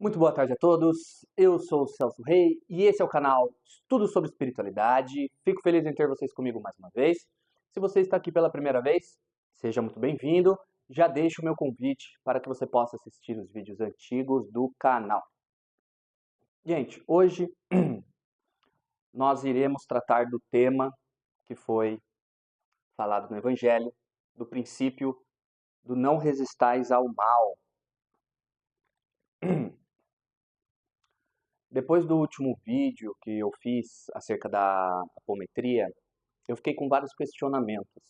Muito boa tarde a todos, eu sou o Celso Rei e esse é o canal Tudo sobre Espiritualidade. Fico feliz em ter vocês comigo mais uma vez. Se você está aqui pela primeira vez, seja muito bem-vindo. Já deixo o meu convite para que você possa assistir os vídeos antigos do canal. Gente, hoje nós iremos tratar do tema que foi falado no Evangelho, do princípio do não resistais ao mal. Depois do último vídeo que eu fiz acerca da apometria, eu fiquei com vários questionamentos.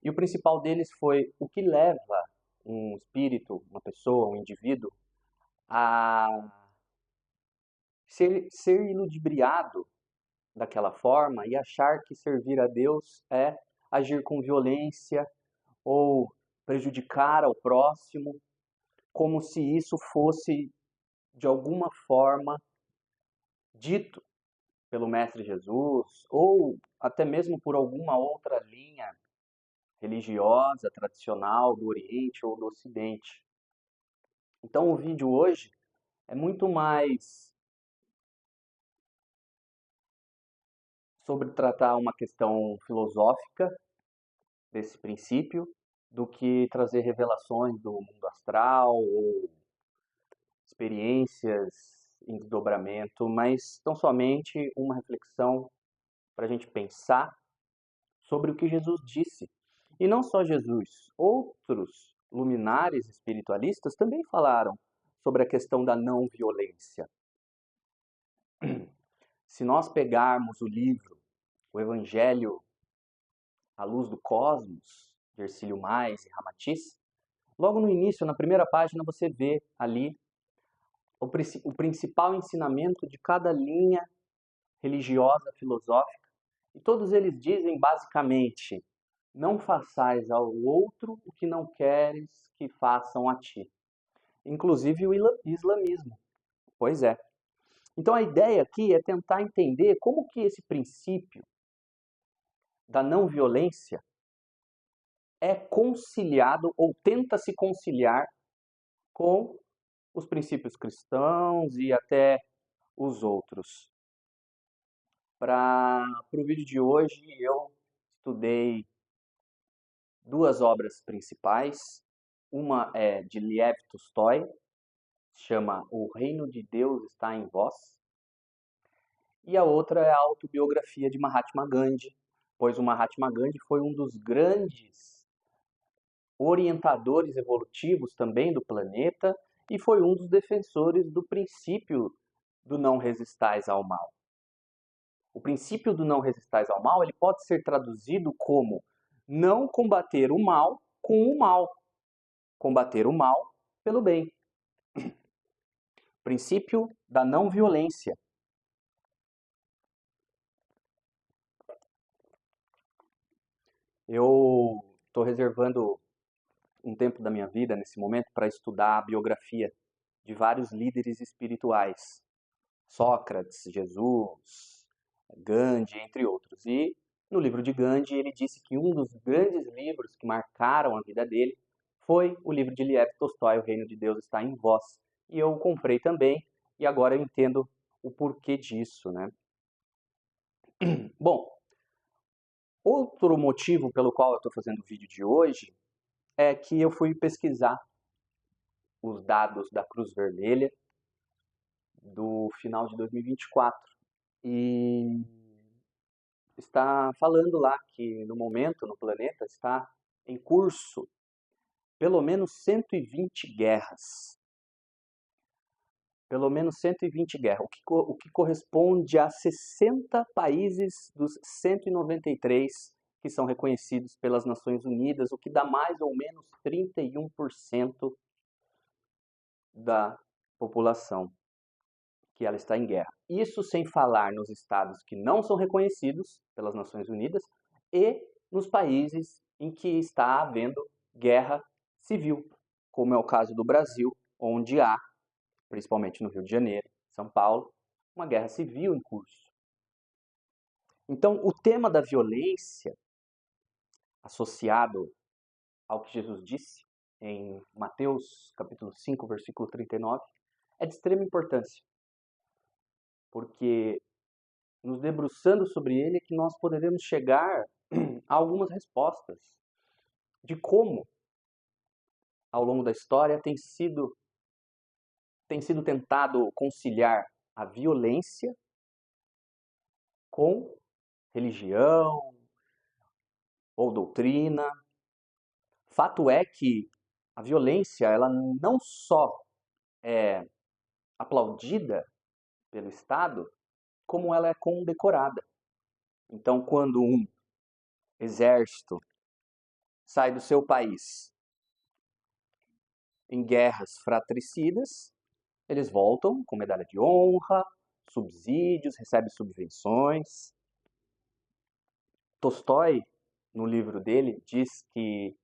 E o principal deles foi o que leva um espírito, uma pessoa, um indivíduo a ser iludibriado daquela forma e achar que servir a Deus é agir com violência ou prejudicar ao próximo, como se isso fosse de alguma forma dito pelo Mestre Jesus ou até mesmo por alguma outra linha religiosa, tradicional do Oriente ou do Ocidente. Então o vídeo hoje é muito mais sobre tratar uma questão filosófica desse princípio do que trazer revelações do mundo astral ou experiências em desdobramento, mas tão somente uma reflexão para a gente pensar sobre o que Jesus disse. E não só Jesus, outros luminares espiritualistas também falaram sobre a questão da não violência. Se nós pegarmos o livro, o Evangelho à Luz do Cosmos, de Hercílio Mais e Ramatiz, logo no início, na primeira página, você vê ali o principal ensinamento de cada linha religiosa, filosófica, e todos eles dizem basicamente: não façais ao outro o que não queres que façam a ti. Inclusive o islamismo. Pois é. Então a ideia aqui é tentar entender como que esse princípio da não violência é conciliado ou tenta se conciliar com os princípios cristãos e até os outros. Para o vídeo de hoje eu estudei duas obras principais. Uma é de Lev Tolstói, chama O Reino de Deus está em Vós. E a outra é a autobiografia de Mahatma Gandhi, pois o Mahatma Gandhi foi um dos grandes orientadores evolutivos também do planeta e foi um dos defensores do princípio do não resistais ao mal. O princípio do não resistais ao mal, ele pode ser traduzido como não combater o mal com o mal, combater o mal pelo bem. Princípio da não violência. Eu estou reservando um tempo da minha vida nesse momento para estudar a biografia de vários líderes espirituais. Sócrates, Jesus, Gandhi, entre outros. E no livro de Gandhi ele disse que um dos grandes livros que marcaram a vida dele foi o livro de Lev Tolstói, O Reino de Deus está em Vós. E eu comprei também e agora eu entendo o porquê disso, né? Bom, outro motivo pelo qual eu estou fazendo o vídeo de hoje é que eu fui pesquisar os dados da Cruz Vermelha do final de 2024 e está falando lá que no momento no planeta está em curso pelo menos 120 guerras. Pelo menos 120 guerras, o que corresponde a 60 países dos 193 que são reconhecidos pelas Nações Unidas, o que dá mais ou menos 31% da população que ela está em guerra. Isso sem falar nos estados que não são reconhecidos pelas Nações Unidas e nos países em que está havendo guerra civil, como é o caso do Brasil, onde há, principalmente no Rio de Janeiro, São Paulo, uma guerra civil em curso. Então, o tema da violência, associado ao que Jesus disse em Mateus capítulo 5, versículo 39, é de extrema importância, porque nos debruçando sobre ele é que nós poderemos chegar a algumas respostas de como, ao longo da história, tem sido tentado conciliar a violência com religião ou doutrina. Fato é que a violência, ela não só é aplaudida pelo Estado, como ela é condecorada. Então, quando um exército sai do seu país em guerras fratricidas, eles voltam com medalha de honra, subsídios, recebem subvenções. Tolstói, no livro dele, diz que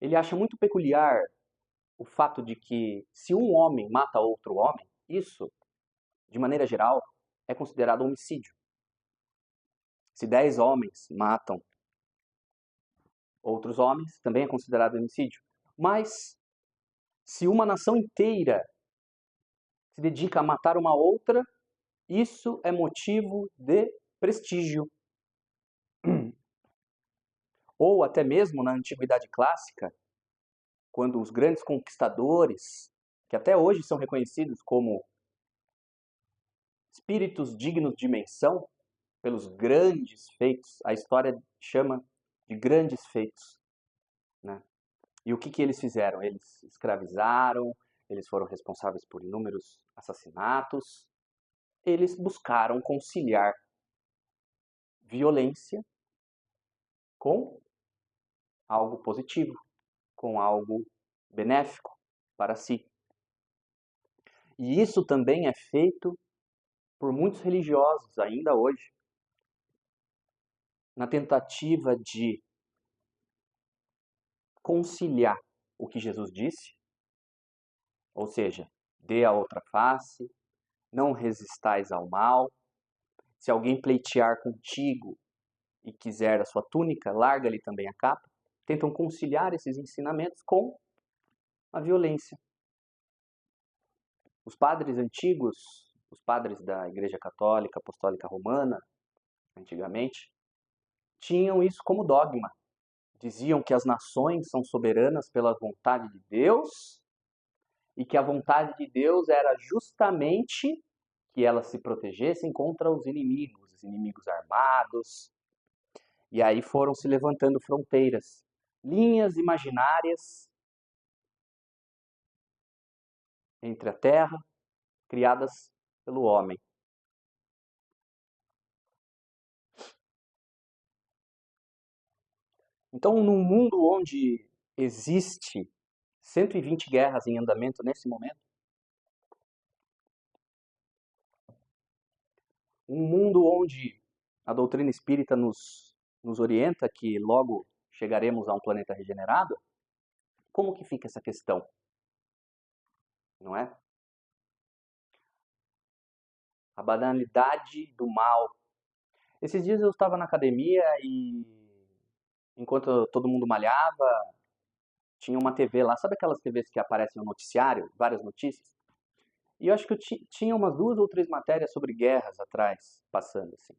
ele acha muito peculiar o fato de que se um homem mata outro homem, isso, de maneira geral, é considerado homicídio. Se 10 homens matam outros homens, também é considerado homicídio. Mas se uma nação inteira se dedica a matar uma outra, isso é motivo de prestígio. Ou até mesmo na Antiguidade Clássica, quando os grandes conquistadores, que até hoje são reconhecidos como espíritos dignos de menção pelos grandes feitos, a história chama de grandes feitos, né? E o que eles fizeram? Eles escravizaram, eles foram responsáveis por inúmeros assassinatos, eles buscaram conciliar violência com algo positivo, com algo benéfico para si. E isso também é feito por muitos religiosos ainda hoje, na tentativa de conciliar o que Jesus disse, ou seja, dê a outra face, não resistais ao mal, se alguém pleitear contigo e quiser a sua túnica, larga-lhe também a capa. Tentam conciliar esses ensinamentos com a violência. Os padres antigos, os padres da Igreja Católica Apostólica Romana, antigamente, tinham isso como dogma. Diziam que as nações são soberanas pela vontade de Deus e que a vontade de Deus era justamente que elas se protegessem contra os inimigos armados. E aí foram se levantando fronteiras, linhas imaginárias entre a terra, criadas pelo homem. Então, num mundo onde existe 120 guerras em andamento nesse momento, um mundo onde a doutrina espírita nos orienta que logo chegaremos a um planeta regenerado, como que fica essa questão? Não é? A banalidade do mal. Esses dias eu estava na academia e enquanto todo mundo malhava, tinha uma TV lá, sabe aquelas TVs que aparecem no noticiário, várias notícias? E eu acho que tinha umas 2 ou 3 matérias sobre guerras atrás, passando assim.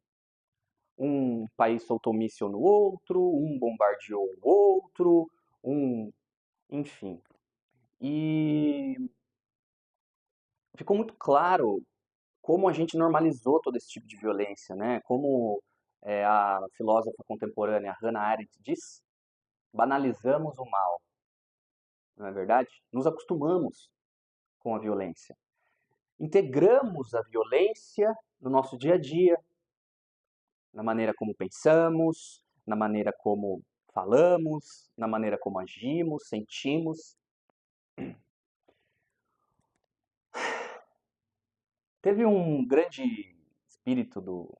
Um país soltou míssil no outro, um bombardeou o outro, enfim. E ficou muito claro como a gente normalizou todo esse tipo de violência, né? Como a filósofa contemporânea Hannah Arendt diz, banalizamos o mal, não é verdade? Nos acostumamos com a violência. Integramos a violência no nosso dia a dia, na maneira como pensamos, na maneira como falamos, na maneira como agimos, sentimos. Teve um grande espírito do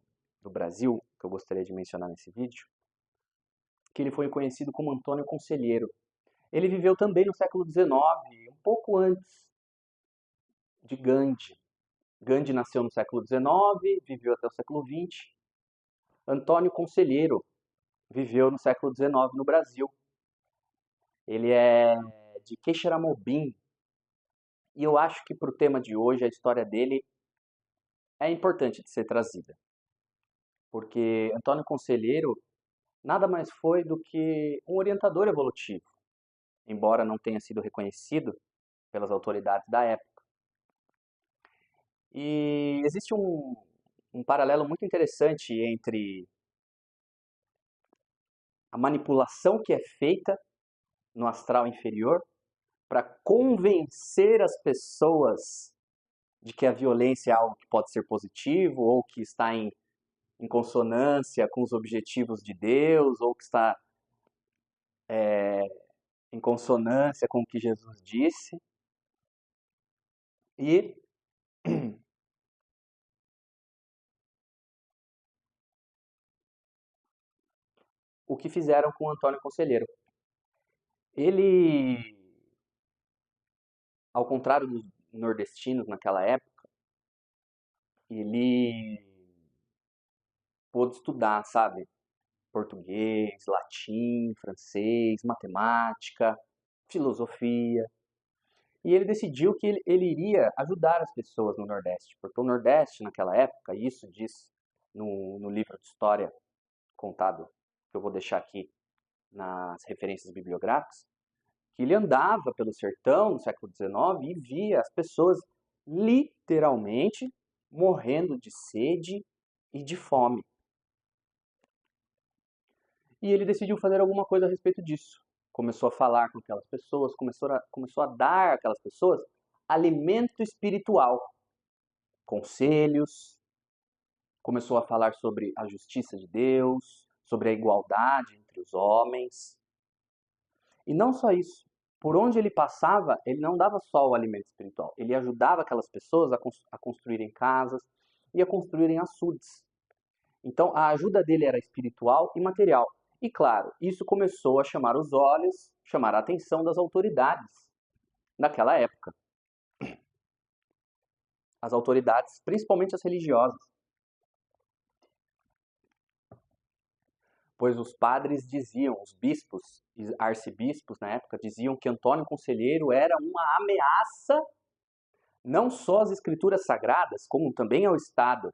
Brasil, que eu gostaria de mencionar nesse vídeo, que ele foi conhecido como Antônio Conselheiro. Ele viveu também no século XIX, um pouco antes de Gandhi. Gandhi nasceu no século XIX, viveu até o século XX. Antônio Conselheiro viveu no século XIX no Brasil. Ele é de Quixeramobim E eu acho que para o tema de hoje, a história dele é importante de ser trazida. Porque Antônio Conselheiro nada mais foi do que um orientador evolutivo, embora não tenha sido reconhecido pelas autoridades da época. E existe um paralelo muito interessante entre a manipulação que é feita no astral inferior para convencer as pessoas de que a violência é algo que pode ser positivo ou que está em consonância com os objetivos de Deus ou que está em consonância com o que Jesus disse. E o que fizeram com o Antônio Conselheiro. Ele, ao contrário dos nordestinos naquela época, ele pôde estudar, sabe? Português, latim, francês, matemática, filosofia. E ele decidiu que ele iria ajudar as pessoas no Nordeste, porque o Nordeste, naquela época, e isso diz no livro de história contado, que eu vou deixar aqui nas referências bibliográficas, que ele andava pelo sertão no século XIX e via as pessoas literalmente morrendo de sede e de fome. E ele decidiu fazer alguma coisa a respeito disso. Começou a falar com aquelas pessoas, começou a dar àquelas pessoas alimento espiritual, conselhos, começou a falar sobre a justiça de Deus, sobre a igualdade entre os homens. E não só isso, por onde ele passava, ele não dava só o alimento espiritual, ele ajudava aquelas pessoas a construírem casas e a construírem açudes. Então a ajuda dele era espiritual e material. E claro, isso começou a chamar os olhos, chamar a atenção das autoridades naquela época. As autoridades, principalmente as religiosas. Pois os padres diziam, os bispos e arcebispos na época, diziam que Antônio Conselheiro era uma ameaça não só às escrituras sagradas, como também ao Estado.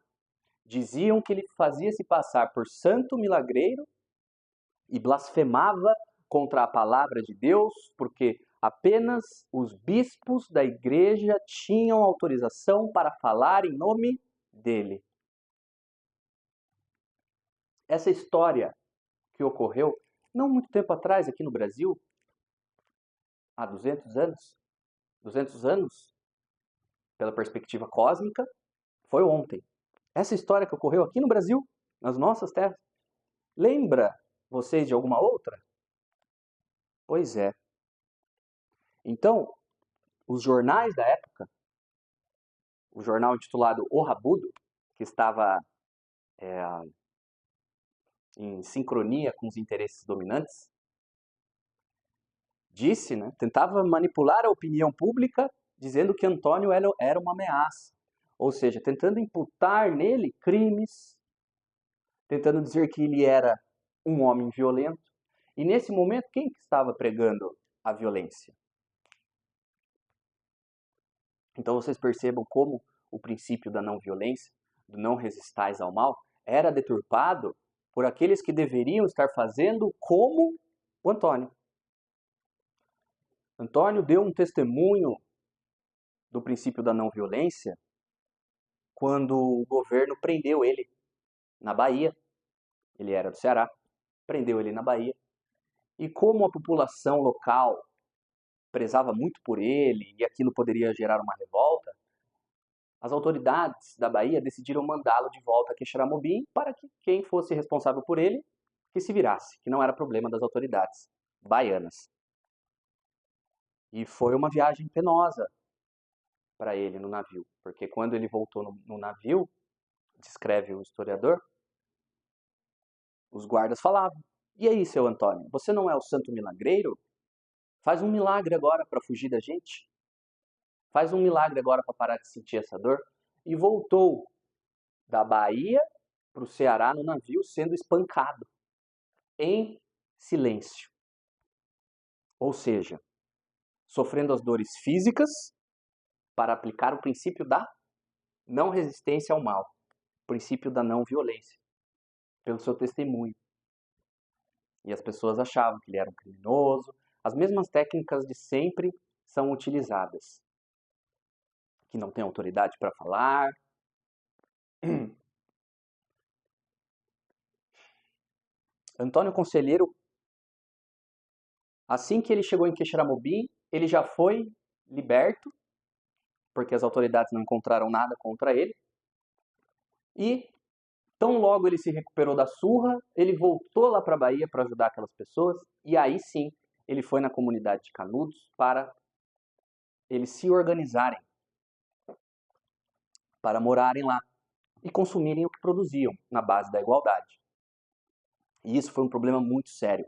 Diziam que ele fazia se passar por santo milagreiro e blasfemava contra a palavra de Deus, porque apenas os bispos da igreja tinham autorização para falar em nome dele. Essa história que ocorreu não muito tempo atrás aqui no Brasil, há 200 anos, pela perspectiva cósmica, foi ontem. Essa história que ocorreu aqui no Brasil, nas nossas terras, lembra vocês de alguma outra? Pois é. Então, os jornais da época, o jornal intitulado O Rabudo, que estava em sincronia com os interesses dominantes, disse, né, tentava manipular a opinião pública dizendo que Antônio era uma ameaça, ou seja, tentando imputar nele crimes, tentando dizer que ele era um homem violento. E nesse momento, quem que estava pregando a violência? Então vocês percebam como o princípio da não violência, do não resistais ao mal, era deturpado por aqueles que deveriam estar fazendo como o Antônio. Antônio deu um testemunho do princípio da não violência quando o governo prendeu ele na Bahia. Ele era do Ceará, prendeu ele na Bahia. E como a população local prezava muito por ele e aquilo poderia gerar uma revolta, as autoridades da Bahia decidiram mandá-lo de volta a Quixeramobim para que quem fosse responsável por ele que se virasse, que não era problema das autoridades baianas. E foi uma viagem penosa para ele no navio, porque quando ele voltou no navio, descreve o historiador, os guardas falavam: "E aí, seu Antônio, você não é o santo milagreiro? Faz um milagre agora para fugir da gente. Faz um milagre agora para parar de sentir essa dor." E voltou da Bahia para o Ceará no navio sendo espancado em silêncio. Ou seja, sofrendo as dores físicas para aplicar o princípio da não resistência ao mal, o princípio da não violência, pelo seu testemunho. E as pessoas achavam que ele era um criminoso. As mesmas técnicas de sempre são utilizadas. Que não tem autoridade para falar. Antônio Conselheiro, assim que ele chegou em Quixeramobim, ele já foi liberto, porque as autoridades não encontraram nada contra ele. E tão logo ele se recuperou da surra, ele voltou lá para a Bahia para ajudar aquelas pessoas, e aí sim ele foi na comunidade de Canudos para eles se organizarem, para morarem lá e consumirem o que produziam, na base da igualdade. E isso foi um problema muito sério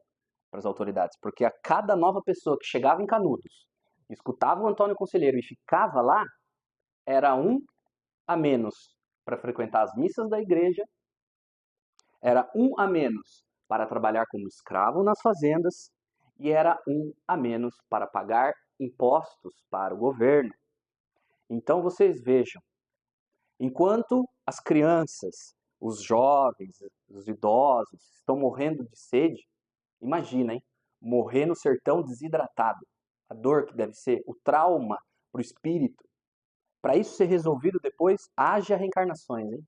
para as autoridades, porque a cada nova pessoa que chegava em Canudos, escutava o Antônio Conselheiro e ficava lá, era um a menos para frequentar as missas da igreja, era um a menos para trabalhar como escravo nas fazendas e era um a menos para pagar impostos para o governo. Então vocês vejam, enquanto as crianças, os jovens, os idosos estão morrendo de sede, imagina, hein? Morrer no sertão desidratado, a dor que deve ser, o trauma para o espírito. Para isso ser resolvido depois, haja reencarnações, hein?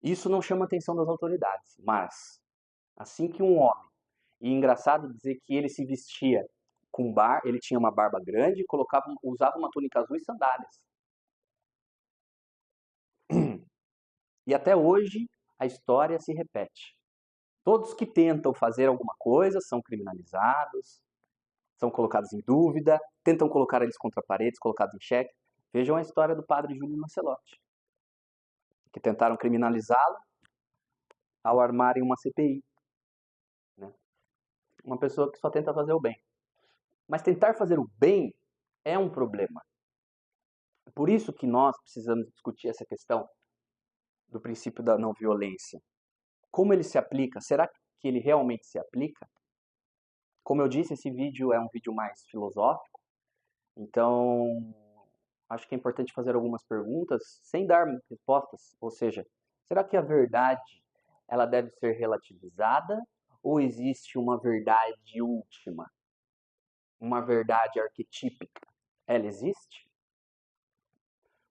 Isso não chama a atenção das autoridades, mas assim que um homem, e engraçado dizer que ele se vestia com ele tinha uma barba grande, usava uma túnica azul e sandálias. E até hoje a história se repete. Todos que tentam fazer alguma coisa são criminalizados, são colocados em dúvida, tentam colocar eles contra paredes, colocados em xeque. Vejam a história do padre Júlio Lancelotti, que tentaram criminalizá-lo ao armarem uma CPI. Né? Uma pessoa que só tenta fazer o bem. Mas tentar fazer o bem é um problema. Por isso que nós precisamos discutir essa questão do princípio da não violência. Como ele se aplica? Será que ele realmente se aplica? Como eu disse, esse vídeo é um vídeo mais filosófico, então acho que é importante fazer algumas perguntas sem dar respostas. Ou seja, será que a verdade ela deve ser relativizada ou existe uma verdade última? Uma verdade arquetípica? Ela existe?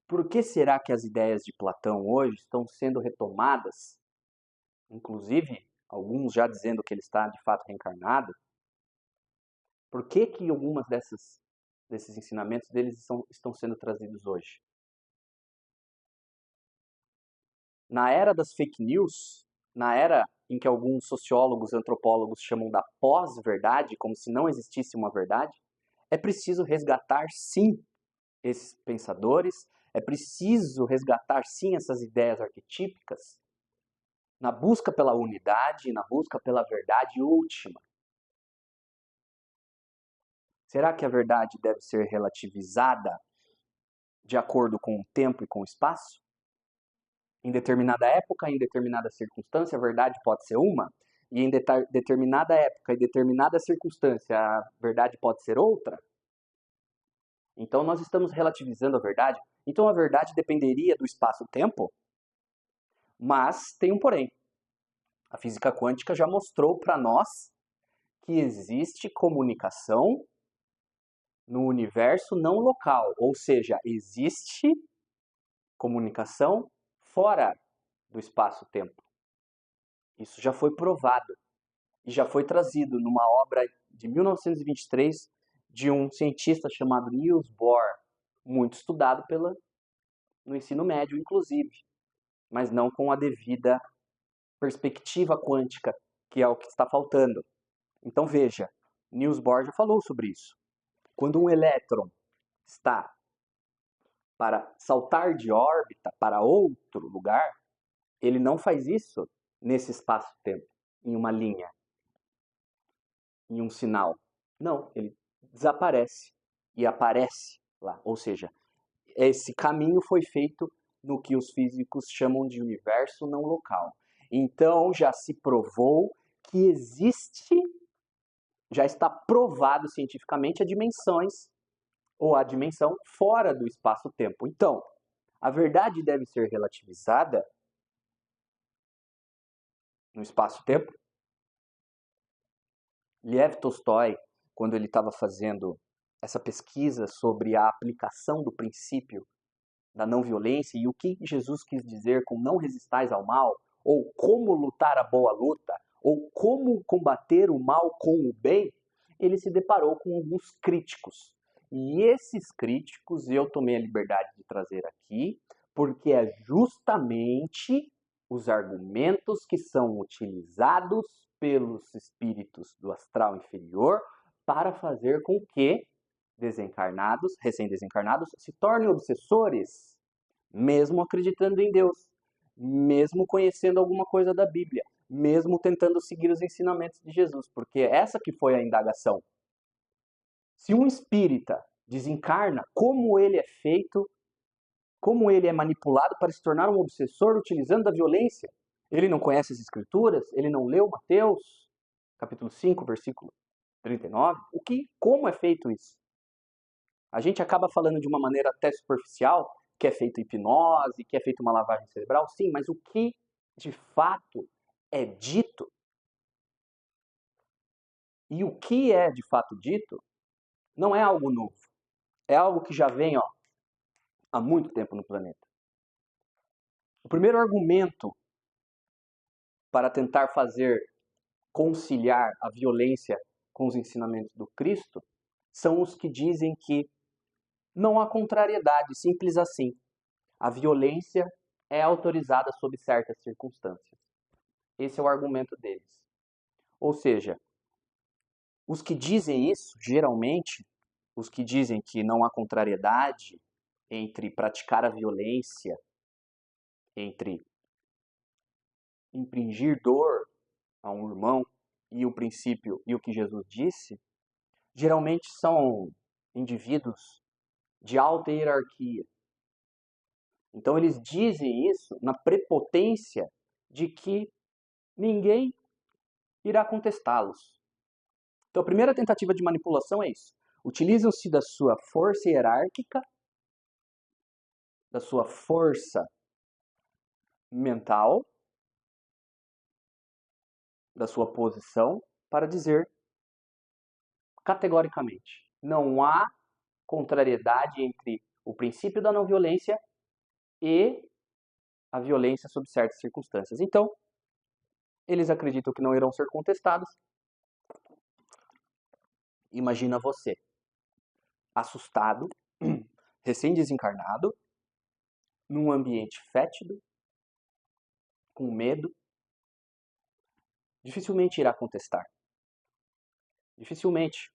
Por que será que as ideias de Platão hoje estão sendo retomadas, inclusive alguns já dizendo que ele está de fato reencarnado? Por que algumas desses ensinamentos deles estão sendo trazidos hoje? Na era das fake news, na era em que alguns sociólogos, antropólogos chamam da pós-verdade, como se não existisse uma verdade, é preciso resgatar, sim, esses pensadores, é preciso resgatar, sim, essas ideias arquetípicas, na busca pela unidade, na busca pela verdade última. Será que a verdade deve ser relativizada de acordo com o tempo e com o espaço? Em determinada época, em determinada circunstância, a verdade pode ser uma, e em determinada época e determinada circunstância, a verdade pode ser outra? Então nós estamos relativizando a verdade. Então a verdade dependeria do espaço-tempo? Mas tem um porém. A física quântica já mostrou para nós que existe comunicação no universo não local, ou seja, existe comunicação fora do espaço-tempo. Isso já foi provado e já foi trazido numa obra de 1923 de um cientista chamado Niels Bohr, muito estudado no ensino médio, inclusive, mas não com a devida perspectiva quântica, que é o que está faltando. Então veja, Niels Bohr já falou sobre isso. Quando um elétron está para saltar de órbita para outro lugar, ele não faz isso nesse espaço-tempo, em uma linha, em um sinal. Não, ele desaparece e aparece lá. Ou seja, esse caminho foi feito no que os físicos chamam de universo não local. Então já se provou que existe, já está provado cientificamente, a dimensões ou a dimensão fora do espaço-tempo. Então, a verdade deve ser relativizada no espaço-tempo. Lev Tolstói, quando ele estava fazendo essa pesquisa sobre a aplicação do princípio da não violência e o que Jesus quis dizer com não resistais ao mal, ou como lutar a boa luta, ou como combater o mal com o bem, ele se deparou com alguns críticos. E esses críticos eu tomei a liberdade de trazer aqui, porque é justamente os argumentos que são utilizados pelos espíritos do astral inferior para fazer com que desencarnados, recém-desencarnados, se tornem obsessores, mesmo acreditando em Deus, mesmo conhecendo alguma coisa da Bíblia, mesmo tentando seguir os ensinamentos de Jesus, porque essa que foi a indagação. Se um espírita desencarna, como ele é feito, como ele é manipulado para se tornar um obsessor utilizando da violência? Ele não conhece as escrituras? Ele não leu Mateus, capítulo 5, versículo 39? Como é feito isso? A gente acaba falando de uma maneira até superficial, que é feito hipnose, que é feito uma lavagem cerebral, sim, mas o que de fato é dito e o que é de fato dito não é algo novo. É algo que já vem há muito tempo no planeta. O primeiro argumento para tentar conciliar a violência com os ensinamentos do Cristo são os que dizem que não há contrariedade, simples assim. A violência é autorizada sob certas circunstâncias. Esse é o argumento deles. Ou seja, os que dizem isso, geralmente, os que dizem que não há contrariedade entre praticar a violência, entre infligir dor a um irmão e o princípio e o que Jesus disse, geralmente são indivíduos de alta hierarquia. Então eles dizem isso na prepotência de que ninguém irá contestá-los. Então a primeira tentativa de manipulação é isso. Utilizam-se da sua força hierárquica, da sua força mental, da sua posição, para dizer categoricamente: não há contrariedade entre o princípio da não violência e a violência sob certas circunstâncias. Então, eles acreditam que não irão ser contestados. Imagina você, assustado, recém-desencarnado, num ambiente fétido, com medo, dificilmente irá contestar. Dificilmente.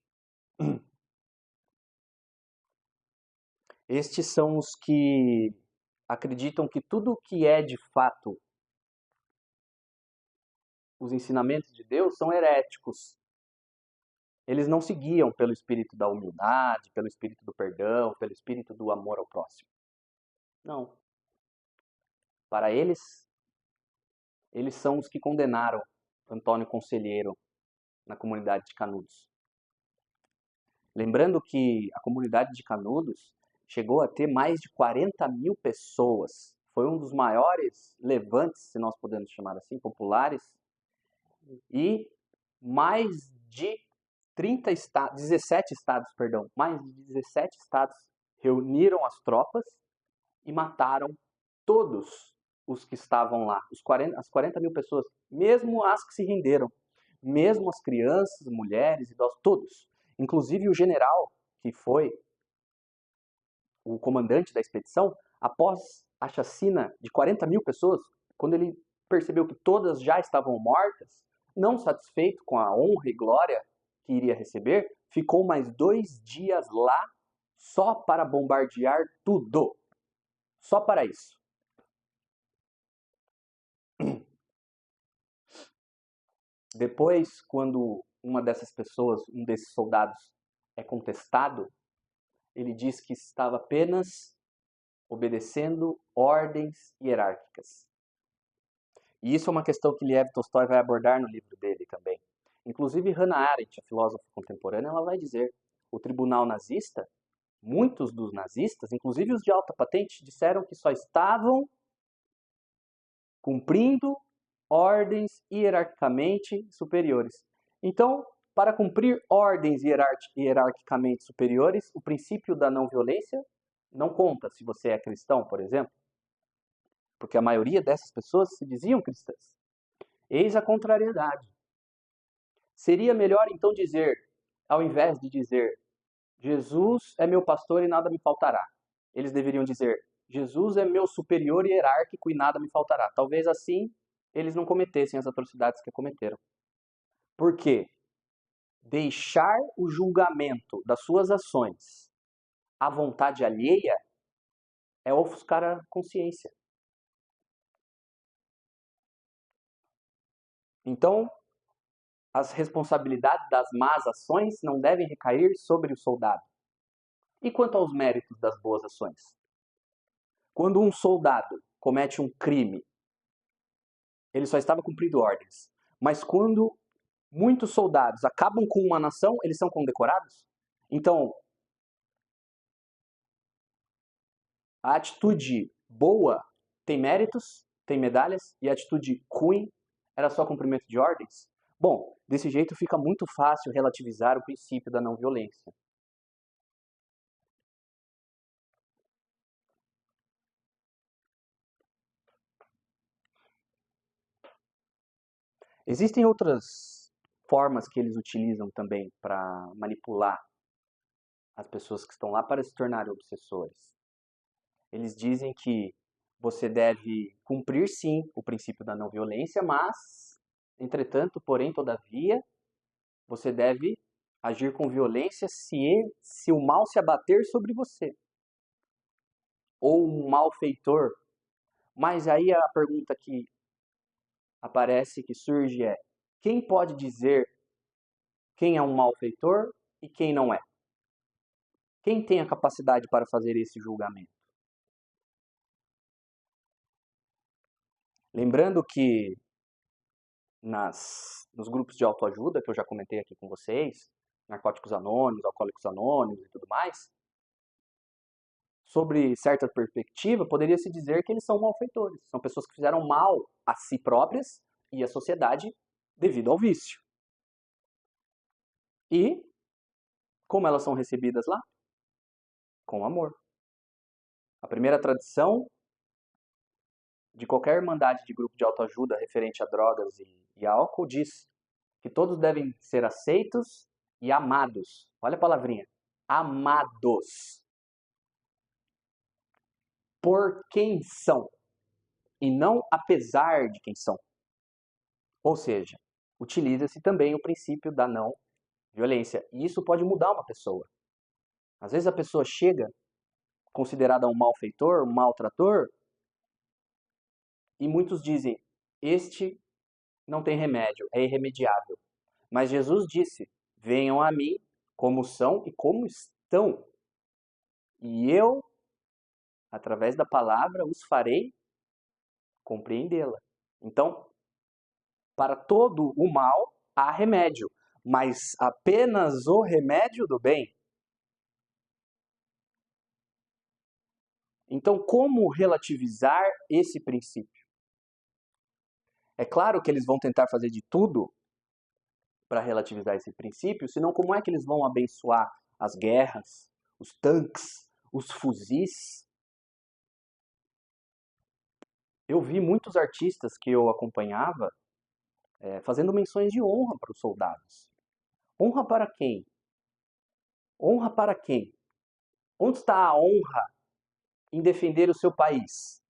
Estes são os que acreditam que tudo que é de fato os ensinamentos de Deus são heréticos. Eles não se guiam pelo espírito da humildade, pelo espírito do perdão, pelo espírito do amor ao próximo. Não. Para eles são os que condenaram Antônio Conselheiro na comunidade de Canudos. Lembrando que a comunidade de Canudos chegou a ter mais de 40 mil pessoas. Foi um dos maiores levantes, se nós podemos chamar assim, populares. E mais de 17 estados reuniram as tropas e mataram todos os que estavam lá. As 40 mil pessoas, mesmo as que se renderam. Mesmo as crianças, mulheres, idosos, todos. Inclusive o general, que foi o comandante da expedição, após a chacina de 40 mil pessoas, quando ele percebeu que todas já estavam mortas, não satisfeito com a honra e glória que iria receber, ficou mais 2 dias lá só para bombardear tudo. Só para isso. Depois, quando uma dessas pessoas, um desses soldados, é contestado, ele diz que estava apenas obedecendo ordens hierárquicas. E isso é uma questão que Lev Tolstói vai abordar no livro dele também. Inclusive, Hannah Arendt, a filósofa contemporânea, ela vai dizer: o tribunal nazista muitos dos nazistas, inclusive os de alta patente, disseram que só estavam cumprindo ordens hierarquicamente superiores. Então, para cumprir ordens hierarquicamente superiores, o princípio da não violência não conta se você é cristão, por exemplo, porque a maioria dessas pessoas se diziam cristãs. Eis a contrariedade. Seria melhor então dizer, ao invés de dizer Jesus é meu pastor e nada me faltará, eles deveriam dizer Jesus é meu superior hierárquico e nada me faltará. Talvez assim eles não cometessem as atrocidades que cometeram. Por quê? Deixar o julgamento das suas ações à vontade alheia é ofuscar a consciência. Então, as responsabilidades das más ações não devem recair sobre o soldado. E quanto aos méritos das boas ações? Quando um soldado comete um crime, ele só estava cumprindo ordens. Mas quando muitos soldados acabam com uma nação, eles são condecorados? Então, a atitude boa tem méritos, tem medalhas, e a atitude ruim era só cumprimento de ordens? Bom, desse jeito fica muito fácil relativizar o princípio da não violência. Existem outras formas que eles utilizam também para manipular as pessoas que estão lá para se tornarem obsessores. Eles dizem que você deve cumprir sim o princípio da não violência, mas, entretanto, porém, todavia, você deve agir com violência se o mal se abater sobre você. Ou um malfeitor. Mas aí a pergunta que aparece, que surge é: quem pode dizer quem é um malfeitor e quem não é? Quem tem a capacidade para fazer esse julgamento? Lembrando que nos grupos de autoajuda, que eu já comentei aqui com vocês, Narcóticos Anônimos, Alcoólicos Anônimos e tudo mais, sobre certa perspectiva, poderia se dizer que eles são malfeitores. São pessoas que fizeram mal a si próprias e à sociedade devido ao vício. E como elas são recebidas lá? Com amor. A primeira tradição de qualquer irmandade de grupo de autoajuda referente a drogas e álcool diz que todos devem ser aceitos e amados. Olha a palavrinha. Amados. Por quem são. E não apesar de quem são. Ou seja, utiliza-se também o princípio da não violência. E isso pode mudar uma pessoa. Às vezes a pessoa chega considerada um malfeitor, um maltrator, e muitos dizem, este não tem remédio, é irremediável. Mas Jesus disse, venham a mim como são e como estão. E eu, através da palavra, os farei compreendê-la. Então, para todo o mal há remédio, mas apenas o remédio do bem. Então, como relativizar esse princípio? É claro que eles vão tentar fazer de tudo para relativizar esse princípio, senão como é que eles vão abençoar as guerras, os tanques, os fuzis? Eu vi muitos artistas que eu acompanhava fazendo menções de honra para os soldados. Honra para quem? Honra para quem? Onde está a honra em defender o seu país?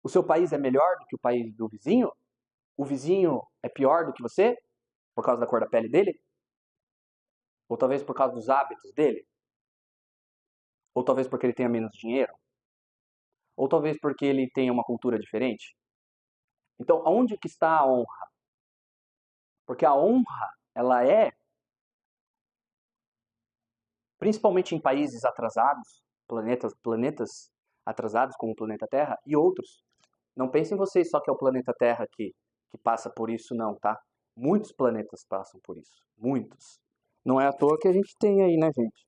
O seu país é melhor do que o país do vizinho? O vizinho é pior do que você? Por causa da cor da pele dele? Ou talvez por causa dos hábitos dele? Ou talvez porque ele tenha menos dinheiro? Ou talvez porque ele tenha uma cultura diferente? Então, onde que está a honra? Porque a honra, ela é, principalmente em países atrasados, planetas atrasados como o planeta Terra e outros. Não pensem vocês só que é o planeta Terra que passa por isso, não, tá? Muitos planetas passam por isso. Muitos. Não é à toa que a gente tem aí, né, gente?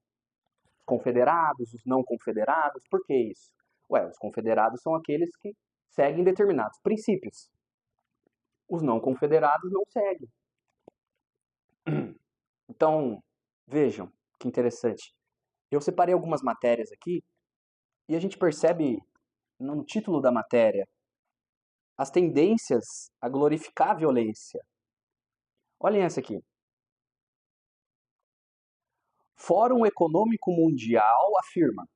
confederados, os não confederados. Por que isso? Ué, os confederados são aqueles que seguem determinados princípios. Os não confederados não seguem. Então, vejam que interessante. Eu separei algumas matérias aqui e a gente percebe no título da matéria as tendências a glorificar a violência. Olhem essa aqui. Fórum Econômico Mundial afirma: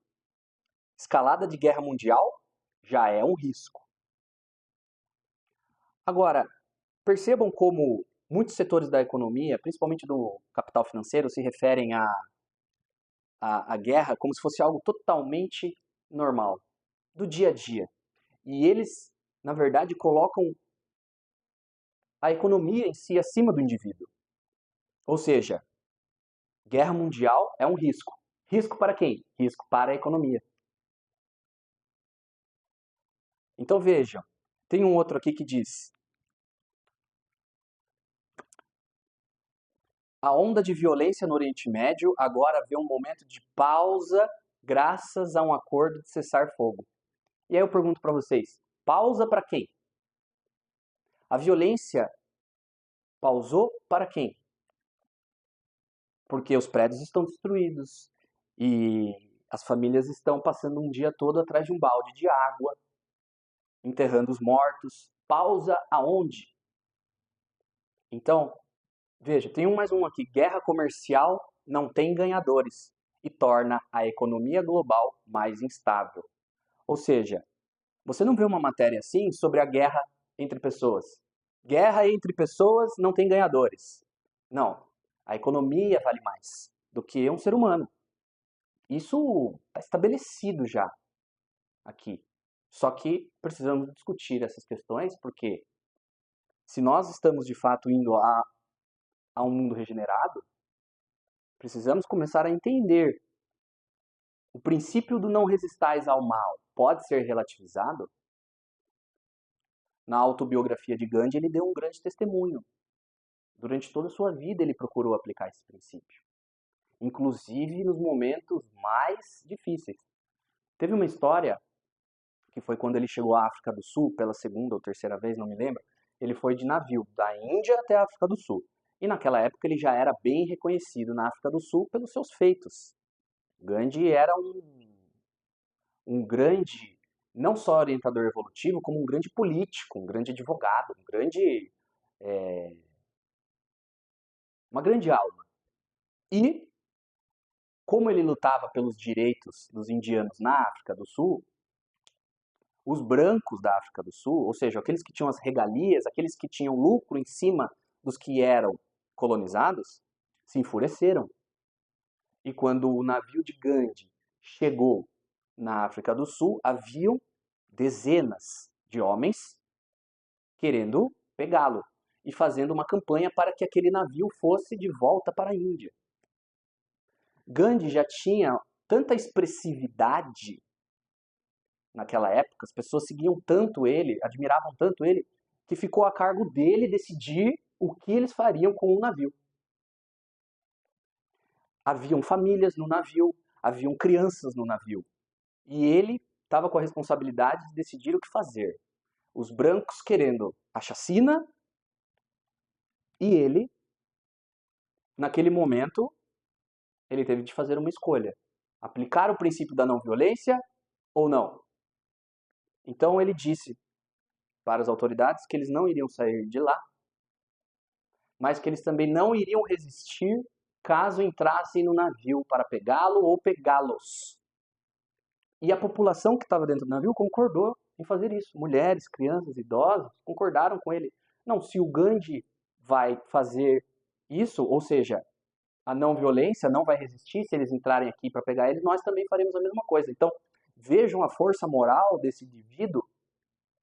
escalada de guerra mundial já é um risco. Agora, percebam como muitos setores da economia, principalmente do capital financeiro, se referem à guerra como se fosse algo totalmente normal, do dia a dia. E eles, na verdade, colocam a economia em si acima do indivíduo. Ou seja, guerra mundial é um risco. Risco para quem? Risco para a economia. Então vejam, tem um outro aqui que diz: a onda de violência no Oriente Médio agora vê um momento de pausa graças a um acordo de cessar-fogo. E aí eu pergunto para vocês, pausa para quem? A violência pausou para quem? Porque os prédios estão destruídos e as famílias estão passando um dia todo atrás de um balde de água, enterrando os mortos. Pausa aonde? Então, veja, tem mais um aqui. Guerra comercial não tem ganhadores e torna a economia global mais instável. Ou seja, você não vê uma matéria assim sobre a guerra entre pessoas. Guerra entre pessoas não tem ganhadores. Não. A economia vale mais do que um ser humano. Isso está estabelecido já aqui. Só que precisamos discutir essas questões porque se nós estamos de fato indo a um mundo regenerado, precisamos começar a entender o princípio do não resistais ao mal pode ser relativizado. Na autobiografia de Gandhi, ele deu um grande testemunho. Durante toda a sua vida, ele procurou aplicar esse princípio, inclusive nos momentos mais difíceis. Teve uma história que foi quando ele chegou à África do Sul, pela segunda ou terceira vez, não me lembro. Ele foi de navio da Índia até a África do Sul. E naquela época ele já era bem reconhecido na África do Sul pelos seus feitos. Gandhi era um grande, não só orientador evolutivo, como um grande político, um grande advogado, uma grande alma. E, como ele lutava pelos direitos dos indianos na África do Sul, os brancos da África do Sul, ou seja, aqueles que tinham as regalias, aqueles que tinham lucro em cima dos que eram colonizados, se enfureceram. E quando o navio de Gandhi chegou na África do Sul, haviam dezenas de homens querendo pegá-lo e fazendo uma campanha para que aquele navio fosse de volta para a Índia. Gandhi já tinha tanta expressividade naquela época, as pessoas seguiam tanto ele, admiravam tanto ele, que ficou a cargo dele decidir o que eles fariam com o navio. Haviam famílias no navio, haviam crianças no navio. E ele estava com a responsabilidade de decidir o que fazer. Os brancos querendo a chacina e ele, naquele momento, ele teve de fazer uma escolha. Aplicar o princípio da não violência ou não? Então ele disse para as autoridades que eles não iriam sair de lá, mas que eles também não iriam resistir caso entrassem no navio para pegá-lo ou pegá-los. E a população que estava dentro do navio concordou em fazer isso. Mulheres, crianças, idosos concordaram com ele. Não, se o Gandhi vai fazer isso, ou seja, a não violência não vai resistir se eles entrarem aqui para pegar eles, nós também faremos a mesma coisa. Então, vejam a força moral desse indivíduo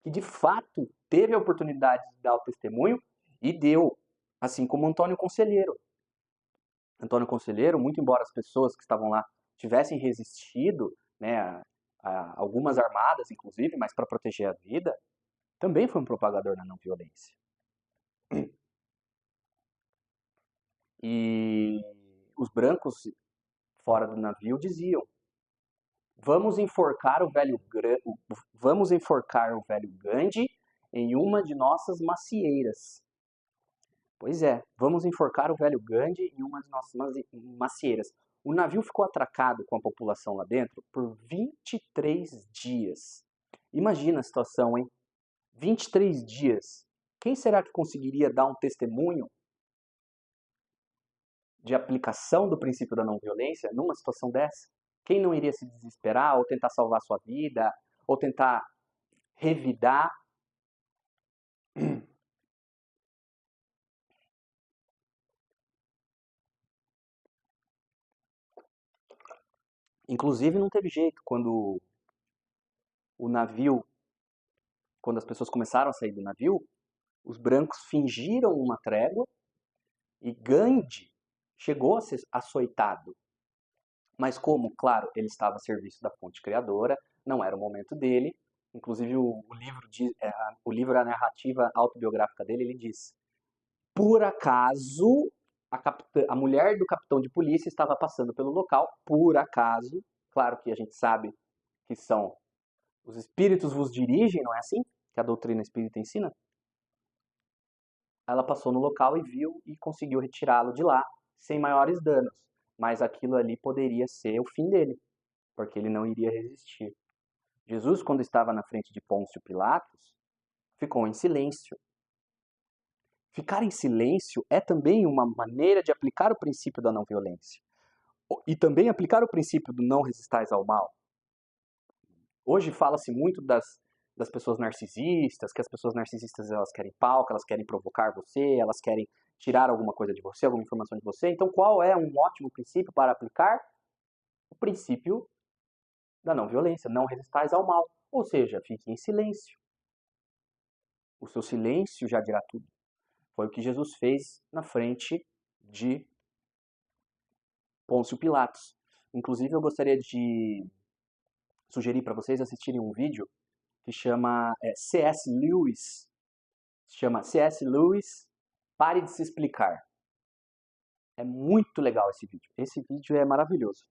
que de fato teve a oportunidade de dar o testemunho e deu, assim como Antônio Conselheiro. Antônio Conselheiro, muito embora as pessoas que estavam lá tivessem resistido, né, algumas armadas inclusive, mas para proteger a vida, também foi um propagador da não violência. E os brancos fora do navio diziam: vamos enforcar o velho Gandhi em uma de nossas macieiras. Pois é, vamos enforcar o velho Gandhi em uma de nossas macieiras. O navio ficou atracado com a população lá dentro por 23 dias. Imagina a situação, hein? 23 dias. Quem será que conseguiria dar um testemunho de aplicação do princípio da não violência numa situação dessa? Quem não iria se desesperar ou tentar salvar sua vida ou tentar revidar? Inclusive não teve jeito quando o navio, quando as pessoas começaram a sair do navio, os brancos fingiram uma trégua e Gandhi chegou a ser açoitado. Mas como, claro, ele estava a serviço da fonte criadora, não era o momento dele. Inclusive o livro, a narrativa autobiográfica dele, ele diz: por acaso a mulher do capitão de polícia estava passando pelo local, por acaso, claro que a gente sabe que são os espíritos vos dirigem, não é assim que a doutrina espírita ensina? Ela passou no local e viu e conseguiu retirá-lo de lá sem maiores danos, mas aquilo ali poderia ser o fim dele, porque ele não iria resistir. Jesus, quando estava na frente de Pôncio Pilatos, ficou em silêncio. Ficar em silêncio é também uma maneira de aplicar o princípio da não violência. E também aplicar o princípio do não resistais ao mal. Hoje fala-se muito das pessoas narcisistas, que as pessoas narcisistas elas querem palco, elas querem provocar você, elas querem tirar alguma coisa de você, alguma informação de você. Então, qual é um ótimo princípio para aplicar? O princípio da não violência, não resistais ao mal. Ou seja, fique em silêncio. O seu silêncio já dirá tudo. Foi o que Jesus fez na frente de Pôncio Pilatos. Inclusive, eu gostaria de sugerir para vocês assistirem um vídeo que chama C.S. Lewis. Chama C.S. Lewis, Pare de se explicar. É muito legal esse vídeo. Esse vídeo é maravilhoso.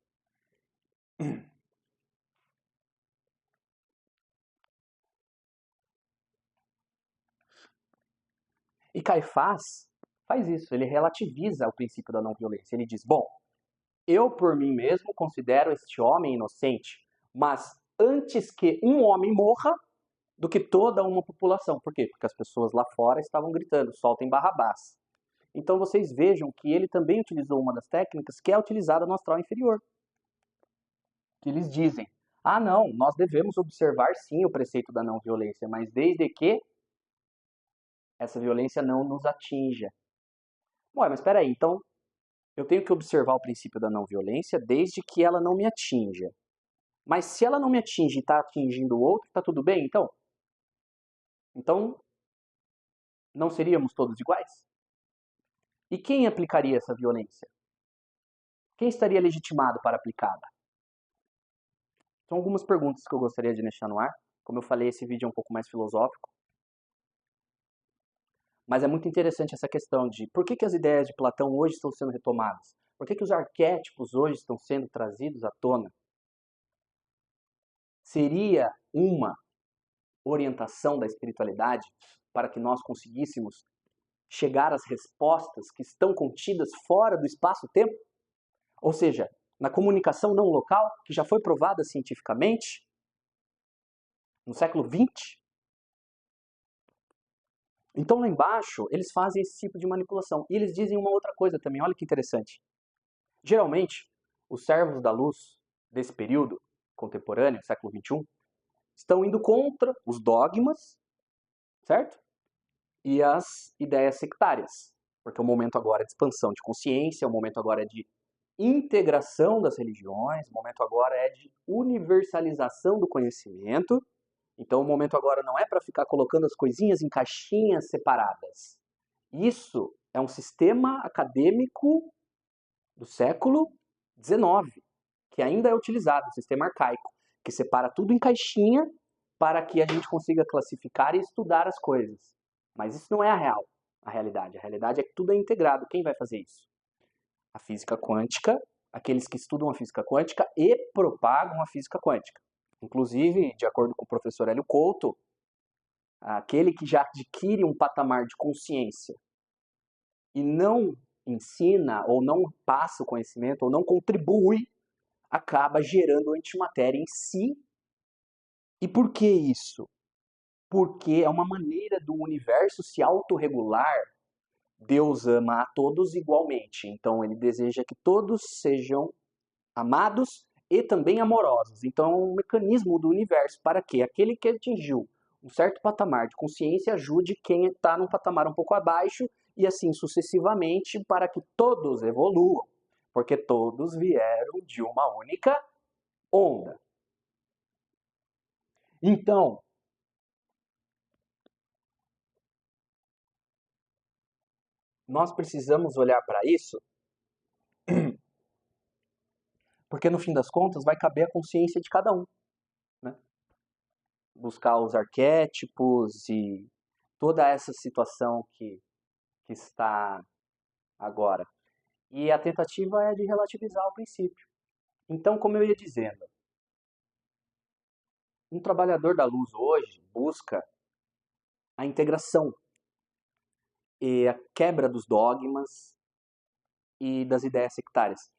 E Caifás faz isso, ele relativiza o princípio da não violência. Ele diz, bom, eu por mim mesmo considero este homem inocente, mas antes que um homem morra, do que toda uma população. Por quê? Porque as pessoas lá fora estavam gritando, soltem Barrabás. Então vocês vejam que ele também utilizou uma das técnicas que é utilizada no astral inferior. Que eles dizem, ah não, nós devemos observar sim o preceito da não violência, mas desde que essa violência não nos atinja. Ué, mas espera aí, então eu tenho que observar o princípio da não violência desde que ela não me atinja. Mas se ela não me atinge e está atingindo o outro, está tudo bem então? Então, não seríamos todos iguais? E quem aplicaria essa violência? Quem estaria legitimado para aplicá-la? São algumas perguntas que eu gostaria de deixar no ar. Como eu falei, esse vídeo é um pouco mais filosófico. Mas é muito interessante essa questão de por que as ideias de Platão hoje estão sendo retomadas? Por que os arquétipos hoje estão sendo trazidos à tona? Seria uma orientação da espiritualidade para que nós conseguíssemos chegar às respostas que estão contidas fora do espaço-tempo? Ou seja, na comunicação não local, que já foi provada cientificamente no século XX? Então lá embaixo, eles fazem esse tipo de manipulação. E eles dizem uma outra coisa também, olha que interessante. Geralmente, os servos da luz desse período contemporâneo, século XXI, estão indo contra os dogmas, certo? E as ideias sectárias. Porque o momento agora é de expansão de consciência, o momento agora é de integração das religiões, o momento agora é de universalização do conhecimento. Então o momento agora não é para ficar colocando as coisinhas em caixinhas separadas. Isso é um sistema acadêmico do século XIX, que ainda é utilizado, um sistema arcaico, que separa tudo em caixinha para que a gente consiga classificar e estudar as coisas. Mas isso não é a realidade. A realidade é que tudo é integrado. Quem vai fazer isso? A física quântica, aqueles que estudam a física quântica e propagam a física quântica. Inclusive, de acordo com o professor Hélio Couto, aquele que já adquire um patamar de consciência e não ensina, ou não passa o conhecimento, ou não contribui, acaba gerando antimatéria em si. E por que isso? Porque é uma maneira do universo se autorregular. Deus ama a todos igualmente, então ele deseja que todos sejam amados e também amorosos. Então é um mecanismo do universo para que aquele que atingiu um certo patamar de consciência ajude quem está num patamar um pouco abaixo e assim sucessivamente para que todos evoluam, porque todos vieram de uma única onda. Então, nós precisamos olhar para isso, porque no fim das contas vai caber a consciência de cada um, né? Buscar os arquétipos e toda essa situação que está agora. E a tentativa é de relativizar o princípio. Então, como eu ia dizendo, um trabalhador da luz hoje busca a integração e a quebra dos dogmas e das ideias sectárias.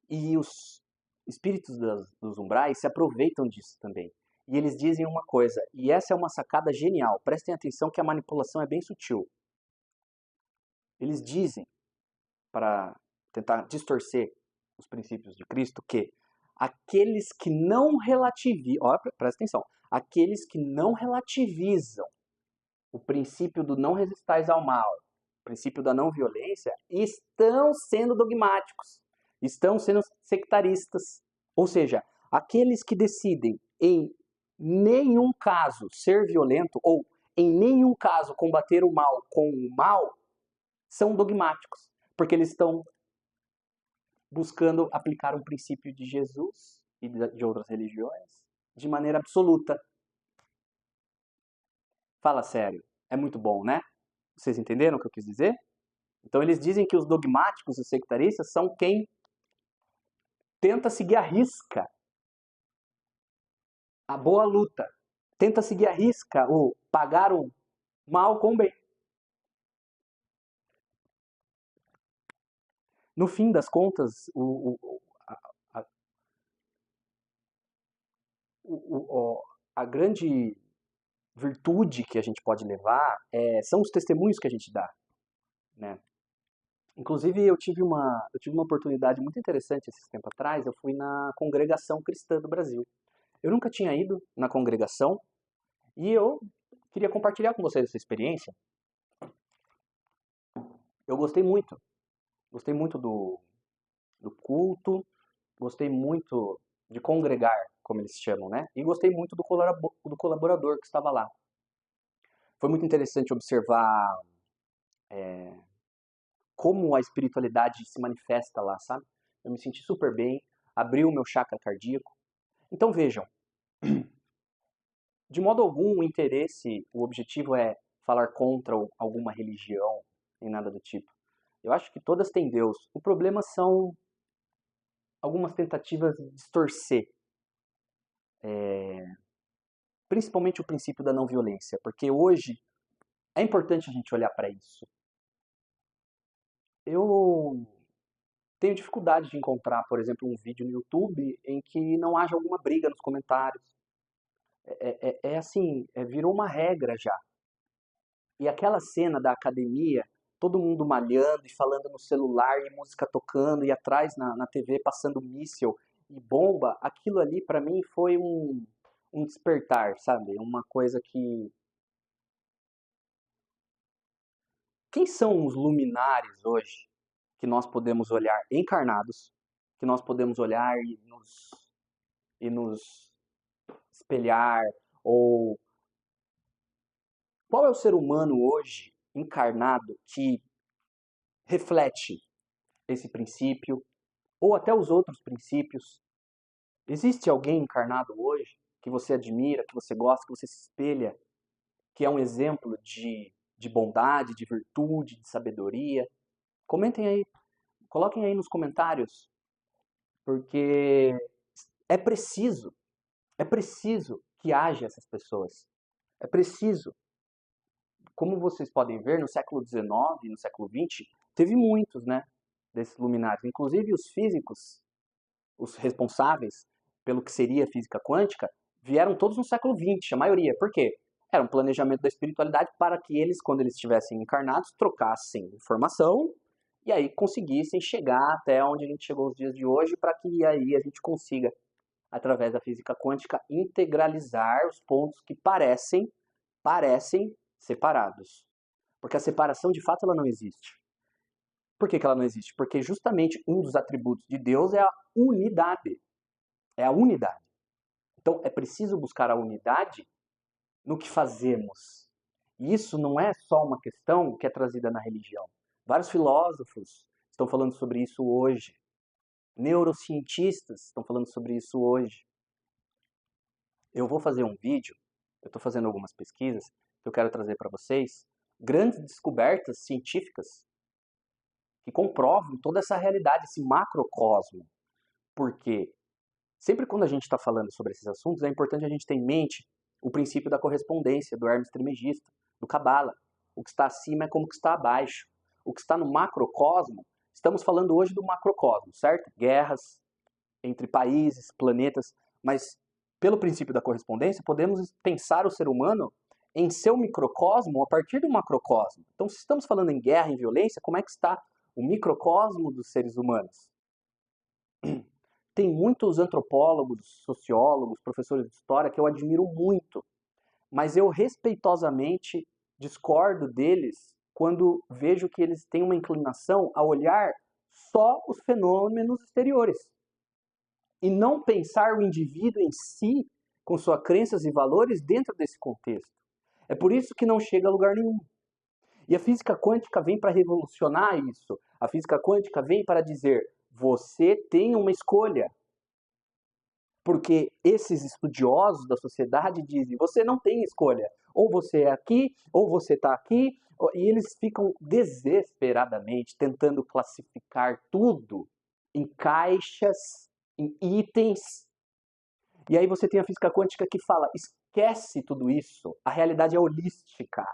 E os espíritos dos umbrais se aproveitam disso também. E eles dizem uma coisa, e essa é uma sacada genial, prestem atenção que a manipulação é bem sutil. Eles dizem, para tentar distorcer os princípios de Cristo, que aqueles que não relativizam, presta atenção, aqueles que não relativizam o princípio do não resistais ao mal, o princípio da não violência, estão sendo dogmáticos, estão sendo sectaristas. Ou seja, aqueles que decidem em nenhum caso ser violento ou em nenhum caso combater o mal com o mal, são dogmáticos, porque eles estão buscando aplicar um princípio de Jesus e de outras religiões de maneira absoluta. Fala sério, é muito bom, né? Vocês entenderam o que eu quis dizer? Então eles dizem que os dogmáticos e os sectaristas são quem tenta seguir à risca a boa luta, tenta seguir à risca o pagar o mal com o bem. No fim das contas, a grande virtude que a gente pode levar são os testemunhos que a gente dá, né? Inclusive, eu tive uma oportunidade muito interessante esses tempos atrás, eu fui na Congregação Cristã do Brasil. Eu nunca tinha ido na congregação e eu queria compartilhar com vocês essa experiência. Eu gostei muito do culto, gostei muito de congregar, como eles chamam, né? E gostei muito do colaborador que estava lá. Foi muito interessante observar como a espiritualidade se manifesta lá, sabe? Eu me senti super bem, abriu o meu chakra cardíaco. Então vejam, de modo algum o objetivo é falar contra alguma religião, nem nada do tipo. Eu acho que todas têm Deus. O problema são algumas tentativas de distorcer, principalmente o princípio da não violência, porque hoje é importante a gente olhar para isso. Eu tenho dificuldade de encontrar, por exemplo, um vídeo no YouTube em que não haja alguma briga nos comentários. Assim, virou uma regra já. E aquela cena da academia, todo mundo malhando e falando no celular e música tocando e atrás na TV passando míssil e bomba, aquilo ali para mim foi um despertar, sabe? Uma coisa que... Quem são os luminares hoje que nós podemos olhar encarnados, que nós podemos olhar e nos espelhar, ou qual é o ser humano hoje encarnado que reflete esse princípio, ou até os outros princípios? Existe alguém encarnado hoje que você admira, que você gosta, que você se espelha, que é um exemplo de bondade, de virtude, de sabedoria? Comentem aí, coloquem aí nos comentários porque é preciso que haja essas pessoas. É preciso. Como vocês podem ver, no século XIX e no século XX, teve muitos, né, desses luminares. Inclusive os físicos, os responsáveis pelo que seria a física quântica, vieram todos no século XX, a maioria. Por quê? Era um planejamento da espiritualidade para que eles, quando eles estivessem encarnados, trocassem informação e aí conseguissem chegar até onde a gente chegou os dias de hoje, para que aí a gente consiga, através da física quântica, integralizar os pontos que parecem separados. Porque a separação, de fato, ela não existe. Por que ela não existe? Porque justamente um dos atributos de Deus é a unidade. É a unidade. Então, é preciso buscar a unidade no que fazemos. E isso não é só uma questão que é trazida na religião. Vários filósofos estão falando sobre isso hoje. Neurocientistas estão falando sobre isso hoje. Eu vou fazer um vídeo, eu estou fazendo algumas pesquisas que eu quero trazer para vocês, grandes descobertas científicas que comprovam toda essa realidade, esse macrocosmo. Porque sempre quando a gente está falando sobre esses assuntos, é importante a gente ter em mente o princípio da correspondência, do Hermes Trismegisto, do Cabala. O que está acima é como o que está abaixo. O que está no macrocosmo, estamos falando hoje do macrocosmo, certo? Guerras entre países, planetas, mas pelo princípio da correspondência, podemos pensar o ser humano em seu microcosmo a partir do macrocosmo. Então, se estamos falando em guerra, em violência, como é que está o microcosmo dos seres humanos? Tem muitos antropólogos, sociólogos, professores de história que eu admiro muito, mas eu respeitosamente discordo deles quando vejo que eles têm uma inclinação a olhar só os fenômenos exteriores e não pensar o indivíduo em si, com suas crenças e valores dentro desse contexto. É por isso que não chega a lugar nenhum. E a física quântica vem para revolucionar isso. A física quântica vem para dizer: você tem uma escolha. Porque esses estudiosos da sociedade dizem: você não tem escolha. Ou você é aqui, ou você está aqui. E eles ficam desesperadamente tentando classificar tudo em caixas, em itens. E aí você tem a física quântica que fala: esquece tudo isso. A realidade é holística.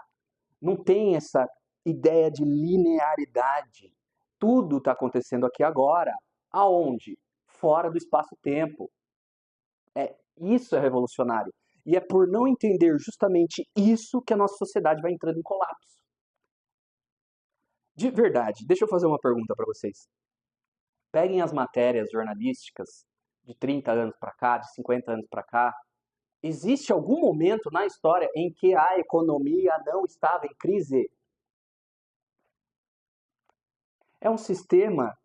Não tem essa ideia de linearidade. Tudo está acontecendo aqui agora. Aonde? Fora do espaço-tempo. Isso é revolucionário. E é por não entender justamente isso que a nossa sociedade vai entrando em colapso. De verdade, deixa eu fazer uma pergunta para vocês. Peguem as matérias jornalísticas de 30 anos para cá, de 50 anos para cá. Existe algum momento na história em que a economia não estava em crise? É um sistema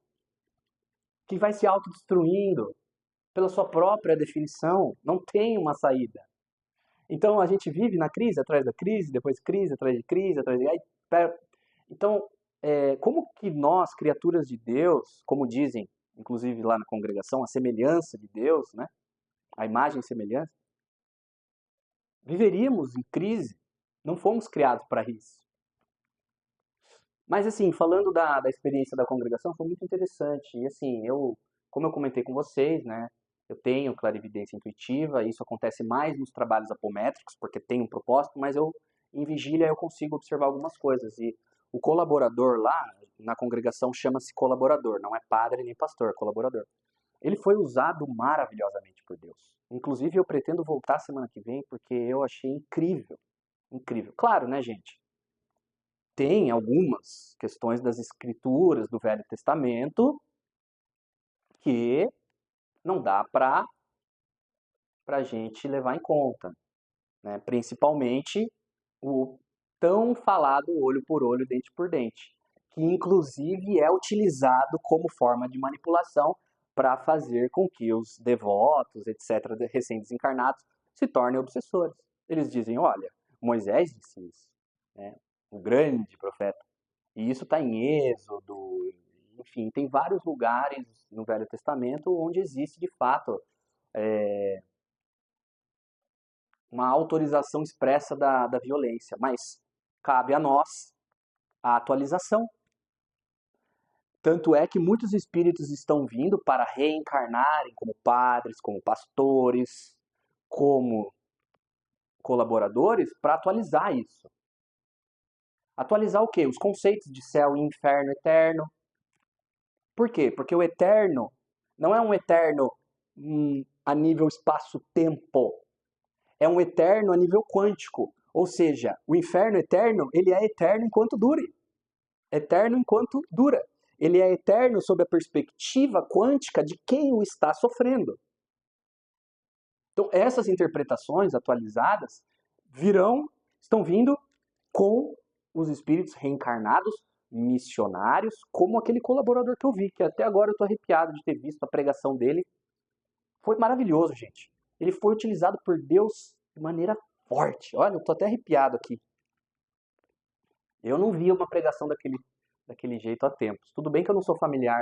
que vai se autodestruindo pela sua própria definição, não tem uma saída. Então a gente vive na crise atrás da crise, depois crise atrás de crise, atrás de... Então, como que nós, criaturas de Deus, como dizem, inclusive lá na congregação, a semelhança de Deus, né? A imagem e semelhança, viveríamos em crise? Não fomos criados para isso. Mas assim, falando da experiência da congregação, foi muito interessante. E assim, como eu comentei com vocês, né? Eu tenho clarividência intuitiva, isso acontece mais nos trabalhos apométricos, porque tem um propósito, mas em vigília, eu consigo observar algumas coisas. E o colaborador lá, na congregação, chama-se colaborador, não é padre nem pastor, é colaborador. Ele foi usado maravilhosamente por Deus. Inclusive, eu pretendo voltar semana que vem, porque eu achei incrível. Incrível. Claro, né, gente? Tem algumas questões das escrituras do Velho Testamento que não dá para a gente levar em conta, né? Principalmente o tão falado olho por olho, dente por dente, que inclusive é utilizado como forma de manipulação para fazer com que os devotos, etc., recém-desencarnados, se tornem obsessores. Eles dizem: olha, Moisés disse isso, né? O grande profeta. E isso está em Êxodo, enfim, tem vários lugares no Velho Testamento onde existe de fato uma autorização expressa da violência, mas cabe a nós a atualização. Tanto é que muitos espíritos estão vindo para reencarnarem como padres, como pastores, como colaboradores, para atualizar isso. Atualizar o quê? Os conceitos de céu e inferno eterno. Por quê? Porque o eterno não é um eterno a nível espaço-tempo. É um eterno a nível quântico. Ou seja, o inferno eterno, ele é eterno enquanto dure. Eterno enquanto dura. Ele é eterno sob a perspectiva quântica de quem o está sofrendo. Então, essas interpretações atualizadas estão vindo com os espíritos reencarnados, missionários, como aquele colaborador que eu vi, que até agora eu estou arrepiado de ter visto a pregação dele. Foi maravilhoso, gente. Ele foi utilizado por Deus de maneira forte. Olha, eu estou até arrepiado aqui. Eu não vi uma pregação daquele jeito há tempos. Tudo bem que eu não sou familiar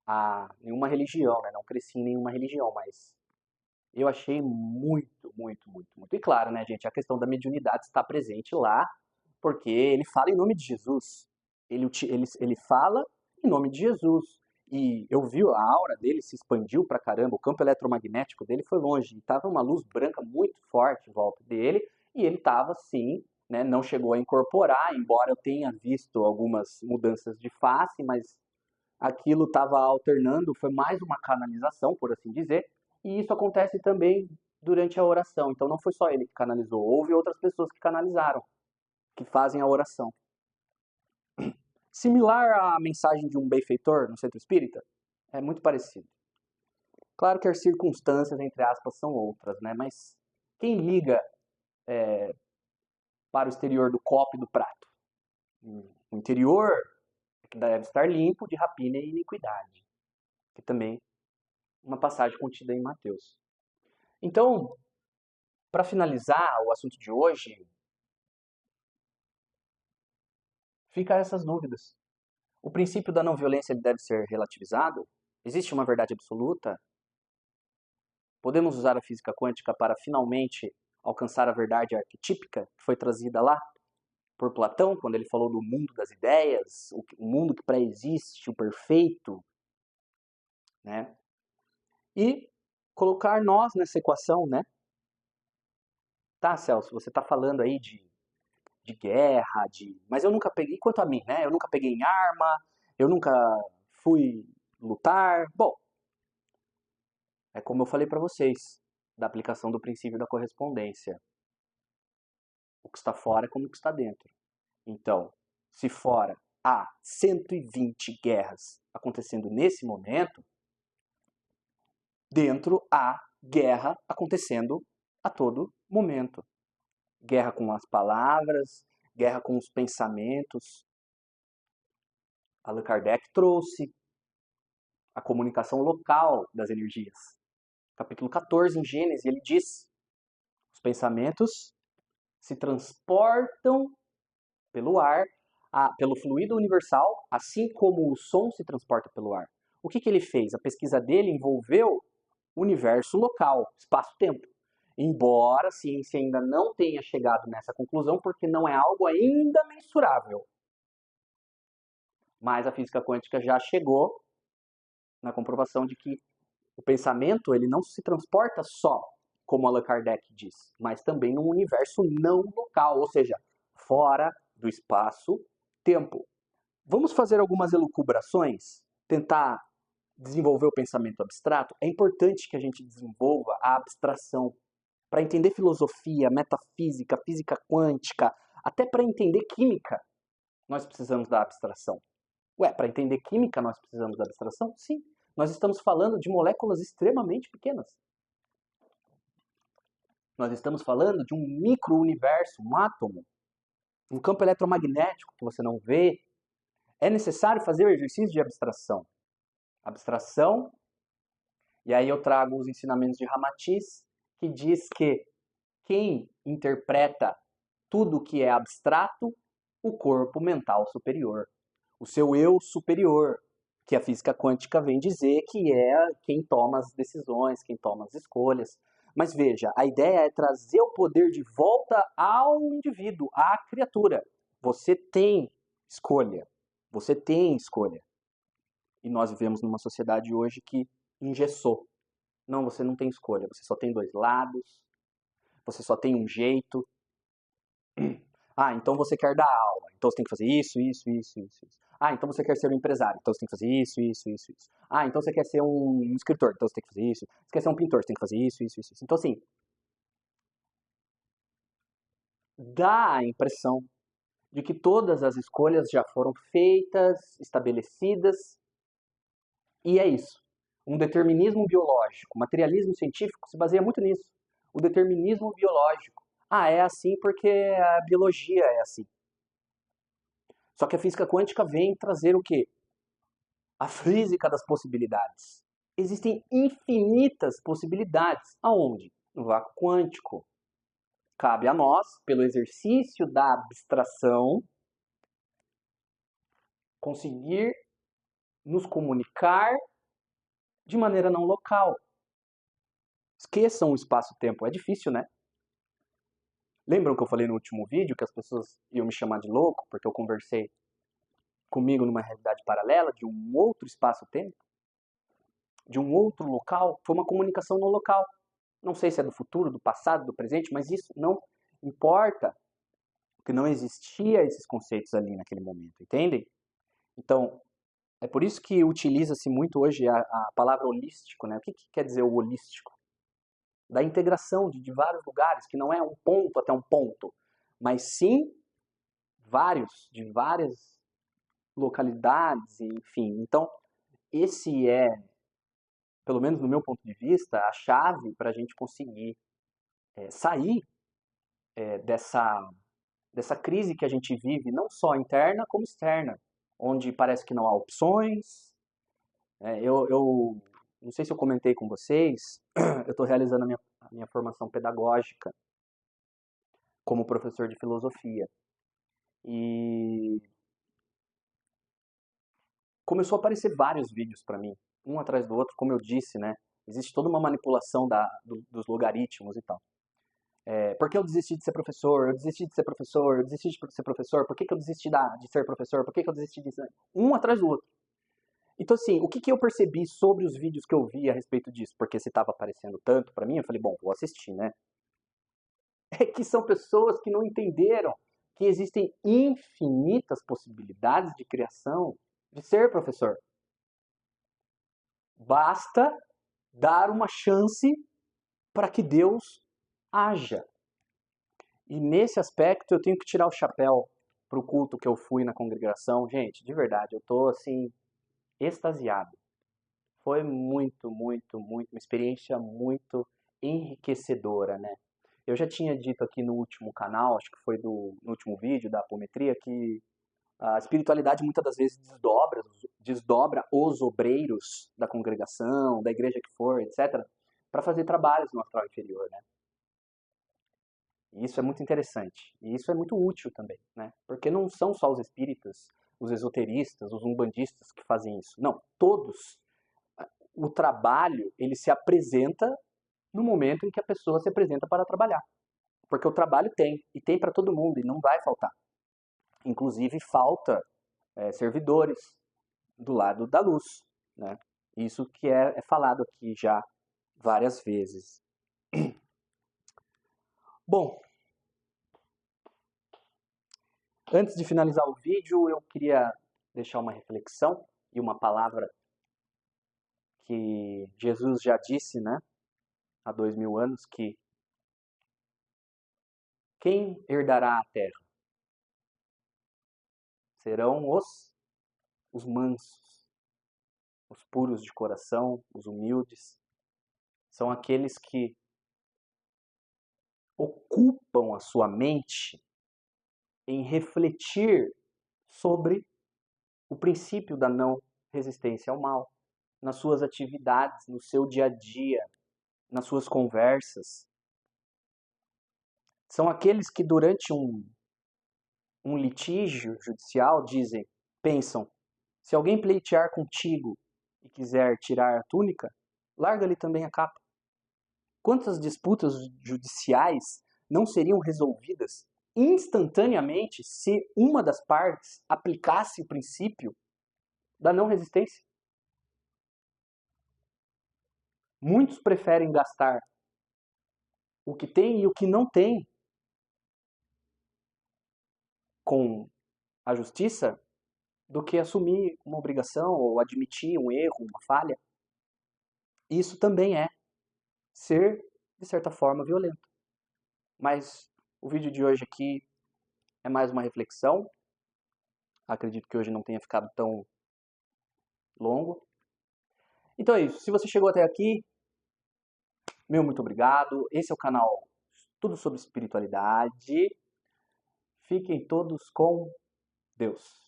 a nenhuma religião, né? Não cresci em nenhuma religião, mas eu achei muito, muito, muito, muito. E claro, né, gente, a questão da mediunidade está presente lá, porque ele fala em nome de Jesus. Ele fala em nome de Jesus. E eu vi a aura dele se expandiu pra caramba, o campo eletromagnético dele foi longe. E tava uma luz branca muito forte em volta dele, e ele tava, sim, né, não chegou a incorporar, embora eu tenha visto algumas mudanças de face, mas aquilo estava alternando, foi mais uma canalização, por assim dizer, e isso acontece também durante a oração. Então não foi só ele que canalizou, houve outras pessoas que canalizaram, que fazem a oração. Similar à mensagem de um benfeitor no centro espírita, é muito parecido. Claro que as circunstâncias, entre aspas, são outras, né? Mas quem liga para o exterior do copo e do prato? O interior é que deve estar limpo de rapina e iniquidade, que também uma passagem contida em Mateus. Então, para finalizar o assunto de hoje, fica essas dúvidas. O princípio da não violência ele deve ser relativizado? Existe uma verdade absoluta? Podemos usar a física quântica para finalmente alcançar a verdade arquetípica que foi trazida lá por Platão, quando ele falou do mundo das ideias, o mundo que pré-existe, o perfeito, né? E colocar nós nessa equação, né? Tá, Celso, você está falando aí de guerra, mas eu nunca peguei, quanto a mim, né? Eu nunca peguei em arma, eu nunca fui lutar. Bom, é como eu falei para vocês, da aplicação do princípio da correspondência. O que está fora é como o que está dentro. Então, se fora há 120 guerras acontecendo nesse momento, dentro há guerra acontecendo a todo momento. Guerra com as palavras, guerra com os pensamentos. Allan Kardec trouxe a comunicação local das energias. Capítulo 14, em Gênesis, ele diz: os pensamentos se transportam pelo ar, pelo fluido universal, assim como o som se transporta pelo ar. O que ele fez? A pesquisa dele envolveu o universo local, espaço-tempo. Embora a ciência ainda não tenha chegado nessa conclusão, porque não é algo ainda mensurável. Mas a física quântica já chegou na comprovação de que o pensamento ele não se transporta só, como Allan Kardec diz, mas também num universo não local, ou seja, fora do espaço-tempo. Vamos fazer algumas elucubrações, tentar desenvolver o pensamento abstrato. É importante que a gente desenvolva a abstração para entender filosofia, metafísica, física quântica, até para entender química, nós precisamos da abstração. Ué, para entender química nós precisamos da abstração? Sim. Nós estamos falando de moléculas extremamente pequenas. Nós estamos falando de um micro-universo, um átomo, um campo eletromagnético que você não vê. É necessário fazer o exercício de abstração. Abstração, e aí eu trago os ensinamentos de Ramatiz, que diz que quem interpreta tudo que é abstrato, o corpo mental superior, o seu eu superior, que a física quântica vem dizer que é quem toma as decisões, quem toma as escolhas. Mas veja, a ideia é trazer o poder de volta ao indivíduo, à criatura. Você tem escolha. Você tem escolha. E nós vivemos numa sociedade hoje que engessou. Não, você não tem escolha, você só tem dois lados, você só tem um jeito. Ah, então você quer dar aula, então você tem que fazer isso, isso, isso, isso, isso. Ah, então você quer ser um empresário, então você tem que fazer isso, isso, isso, isso. Ah, então você quer ser um escritor, então você tem que fazer isso. Você quer ser um pintor, você tem que fazer isso, isso, isso. Então, assim, dá a impressão de que todas as escolhas já foram feitas, estabelecidas, e é isso. Um determinismo biológico, materialismo científico se baseia muito nisso. O determinismo biológico. Ah, é assim porque a biologia é assim. Só que a física quântica vem trazer o quê? A física das possibilidades. Existem infinitas possibilidades. Aonde? No vácuo quântico. Cabe a nós, pelo exercício da abstração, conseguir nos comunicar de maneira não local. Esqueçam o espaço-tempo. É difícil, né? Lembram que eu falei no último vídeo que as pessoas iam me chamar de louco porque eu conversei comigo numa realidade paralela de um outro espaço-tempo? De um outro local? Foi uma comunicação no local. Não sei se é do futuro, do passado, do presente, mas isso não importa, porque não existia esses conceitos ali naquele momento, entendem? Então, é por isso que utiliza-se muito hoje a palavra holístico, né? O que quer dizer o holístico? Da integração de vários lugares, que não é um ponto até um ponto, mas sim vários, de várias localidades, enfim. Então, esse é, pelo menos no meu ponto de vista, a chave para a gente conseguir sair dessa crise que a gente vive, não só interna como externa, onde parece que não há opções. Eu não sei se eu comentei com vocês, eu estou realizando a minha formação pedagógica como professor de filosofia. E começou a aparecer vários vídeos para mim, um atrás do outro, como eu disse, né? Existe toda uma manipulação dos logaritmos e tal. Por que eu desisti de ser professor? Eu desisti de ser professor, eu desisti de ser professor, por que eu desisti de ser professor? Por que eu desisti de ser... Um atrás do outro. Então, assim, o que eu percebi sobre os vídeos que eu vi a respeito disso? Porque se estava aparecendo tanto para mim, eu falei, bom, vou assistir, né? É que são pessoas que não entenderam que existem infinitas possibilidades de criação de ser professor. Basta dar uma chance para que Deus haja. E nesse aspecto eu tenho que tirar o chapéu para o culto que eu fui na congregação. Gente, de verdade, eu tô assim extasiado. Foi muito, muito, muito, uma experiência muito enriquecedora, né? Eu já tinha dito aqui no último canal, acho que foi no último vídeo da apometria, que a espiritualidade muitas das vezes desdobra os obreiros da congregação, da igreja que for, etc., para fazer trabalhos no astral inferior, né? E isso é muito interessante. E isso é muito útil também, né? Porque não são só os espíritas, os esoteristas, os umbandistas que fazem isso. Não, todos. O trabalho, ele se apresenta no momento em que a pessoa se apresenta para trabalhar. Porque o trabalho tem, e tem para todo mundo, e não vai faltar. Inclusive, falta servidores do lado da luz, né? Isso que é falado aqui já várias vezes. Bom, antes de finalizar o vídeo, eu queria deixar uma reflexão e uma palavra que Jesus já disse, né, há 2000 anos, que quem herdará a terra serão os mansos, os puros de coração, os humildes. São aqueles que ocupam a sua mente em refletir sobre o princípio da não resistência ao mal, nas suas atividades, no seu dia a dia, nas suas conversas. São aqueles que durante um litígio judicial pensam, se alguém pleitear contigo e quiser tirar a túnica, larga-lhe também a capa. Quantas disputas judiciais não seriam resolvidas instantaneamente se uma das partes aplicasse o princípio da não resistência? Muitos preferem gastar o que tem e o que não tem com a justiça do que assumir uma obrigação ou admitir um erro, uma falha. Isso também é ser, de certa forma, violento. Mas o vídeo de hoje aqui é mais uma reflexão. Acredito que hoje não tenha ficado tão longo. Então é isso. Se você chegou até aqui, meu muito obrigado. Esse é o canal Tudo sobre Espiritualidade. Fiquem todos com Deus.